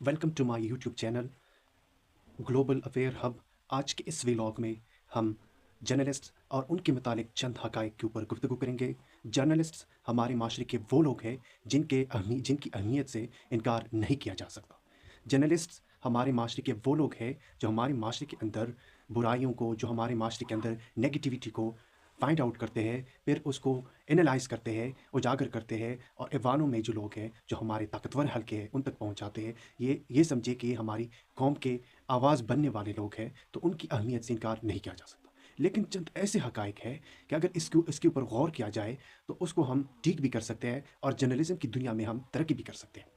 Welcome to my YouTube channel Global Affair Hub. आज के इस व्लॉग में हम जर्नलिस्ट और उनके मुतालिक चंद हक़ाइक़ के ऊपर गुफ्तगू करेंगे। जर्नलिस्ट हमारे माशरे के वो लोग हैं जिनकी अहमियत से इनकार नहीं किया जा सकता। जर्नलिस्ट हमारे माशरे के वो लोग हैं जो हमारे माशरे के अंदर बुराइयों को, जो हमारे माशरे के अंदर नेगेटिविटी को फाइंड आउट करते हैं, फिर उसको एनालाइज़ करते हैं, उजागर करते हैं और ऐवानों में जो लोग हैं, जो हमारे ताकतवर हल्के हैं, उन तक पहुंचाते हैं। ये समझे कि हमारी कौम के आवाज़ बनने वाले लोग हैं, तो उनकी अहमियत से इनकार नहीं किया जा सकता। लेकिन चंद ऐसे हक़ाइक़ हैं कि अगर इसके ऊपर गौर किया जाए तो उसको हम ठीक भी कर सकते हैं और जर्नलिज़्म की दुनिया में हम तरक्की भी कर सकते हैं।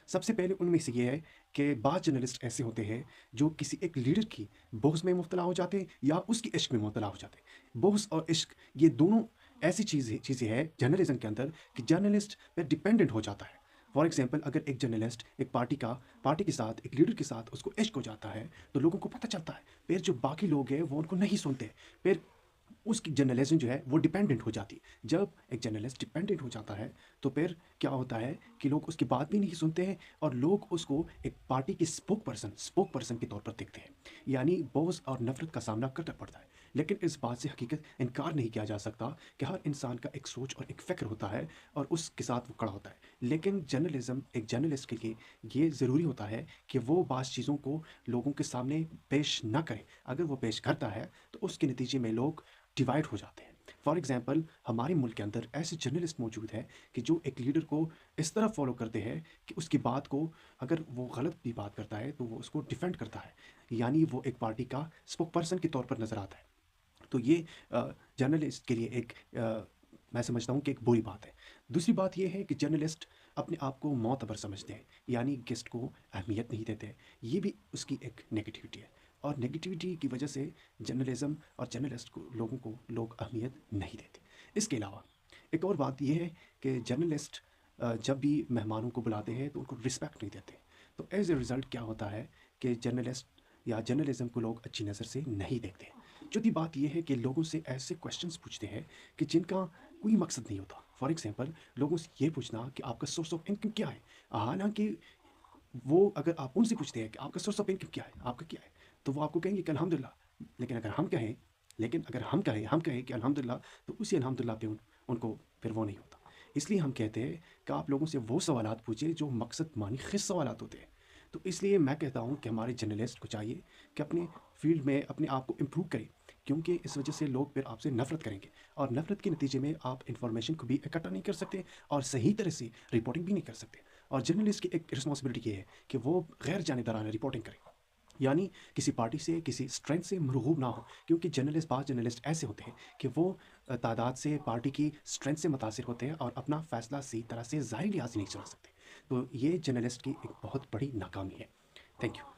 सबसे पहले उनमें से ये है कि बाज़ जर्नलिस्ट ऐसे होते हैं जो किसी एक लीडर की बोहस में मुब्तला हो जाते हैं या उसकी इश्क में मुब्तला हो जाते हैं। बोहस और इश्क ये दोनों ऐसी चीज़ें हैं जर्नलिज़्म के अंदर कि जर्नलिस्ट पे डिपेंडेंट हो जाता है। फॉर एग्ज़ाम्पल, अगर एक जर्नलिस्ट एक पार्टी के साथ, एक लीडर के साथ उसको इश्क हो जाता है तो लोगों को पता चलता है, फिर जो बाकी लोग हैं वो उनको नहीं सुनते, फिर उसकी जर्नलिज्म जो है वो डिपेंडेंट हो जाती है। जब एक जर्नलिस्ट डिपेंडेंट हो जाता है तो फिर क्या होता है कि लोग उसकी बात भी नहीं सुनते हैं और लोग उसको एक पार्टी के स्पोक पर्सन के तौर पर देखते हैं, यानी बोझ और नफरत का सामना करना पड़ता है। लेकिन इस बात से हकीकत इनकार नहीं किया जा सकता कि हर इंसान का एक सोच और एक फ़िक्र होता है और उसके साथ वो खड़ा होता है। लेकिन जर्नलिज्म, एक जर्नलिस्ट के लिए ये ज़रूरी होता है कि वो बाज़ चीज़ों को लोगों के सामने पेश ना करे। अगर वो पेश करता है तो उसके नतीजे में लोग डिवाइड हो जाते हैं। फॉर एग्ज़ाम्पल, हमारे मुल्क के अंदर ऐसे जर्नलिस्ट मौजूद हैं कि जो एक लीडर को इस तरह फॉलो करते हैं कि उसकी बात को, अगर वो गलत भी बात करता है तो वो उसको डिफेंड करता है, यानी वो एक पार्टी का स्पोक पर्सन के तौर पर नज़र आता है। तो ये जर्नलिस्ट के लिए मैं समझता हूँ कि एक बुरी बात है। दूसरी बात ये है कि जर्नलिस्ट अपने आप को मोतबर समझते हैं, यानी गेस्ट को अहमियत नहीं देते हैं। ये भी उसकी एक नेगेटिविटी है और नेगेटिविटी की वजह से जर्नलिज्म और जर्नलिस्ट को लोग अहमियत नहीं देते। इसके अलावा एक और बात ये है कि जर्नलिस्ट जब भी मेहमानों को बुलाते हैं तो उनको रिस्पेक्ट नहीं देते। तो एज ए रिज़ल्ट क्या होता है कि जर्नलिस्ट या जर्नलिज्म को लोग अच्छी नज़र से नहीं देखते। चौथी बात यह है कि लोगों से ऐसे क्वेश्चंस पूछते हैं कि जिनका कोई मकसद नहीं होता। फॉर एग्ज़ाम्पल, लोगों से ये पूछना कि आपका सोर्स ऑफ इनकम क्या है, हालांकि वो, अगर आप उनसे पूछते हैं कि आपका सोर्स ऑफ इनकम क्या है, आपका क्या है, तो वो आपको कहेंगे कि अल्हम्दुलिल्लाह। लेकिन अगर हम कहें कि अल्हम्दुलिल्लाह, तो उसी अल्हम्दुलिल्लाह पे उनको फिर वो नहीं होता। इसलिए हम कहते हैं कि आप लोगों से वो सवालात पूछें जो मकसद मानी खिस सवालात होते हैं। तो इसलिए मैं कहता हूँ कि हमारे जर्नलिस्ट को चाहिए कि अपने फील्ड में अपने आप को इम्प्रूव करें, क्योंकि इस वजह से लोग फिर आपसे नफ़रत करेंगे और नफ़रत के नतीजे में आप इन्फॉर्मेशन को भी इकट्ठा नहीं कर सकते और सही तरह से रिपोर्टिंग भी नहीं कर सकते। और जर्नलिस्ट की एक रिस्पॉन्सिबिलिटी ये है कि वो गैर जानिबदाराना रिपोर्टिंग करे, यानी किसी पार्टी से, किसी स्ट्रेंथ से मरगूब ना हो, क्योंकि बाज़ जर्नलिस्ट ऐसे होते हैं कि वो तादाद से, पार्टी की स्ट्रेंथ से मुतासिर होते हैं और अपना फ़ैसला सही तरह से ज़ाहिरी लिहाज से नहीं चला सकते। तो ये जर्नलिस्ट की एक बहुत बड़ी नाकामी है। Thank you.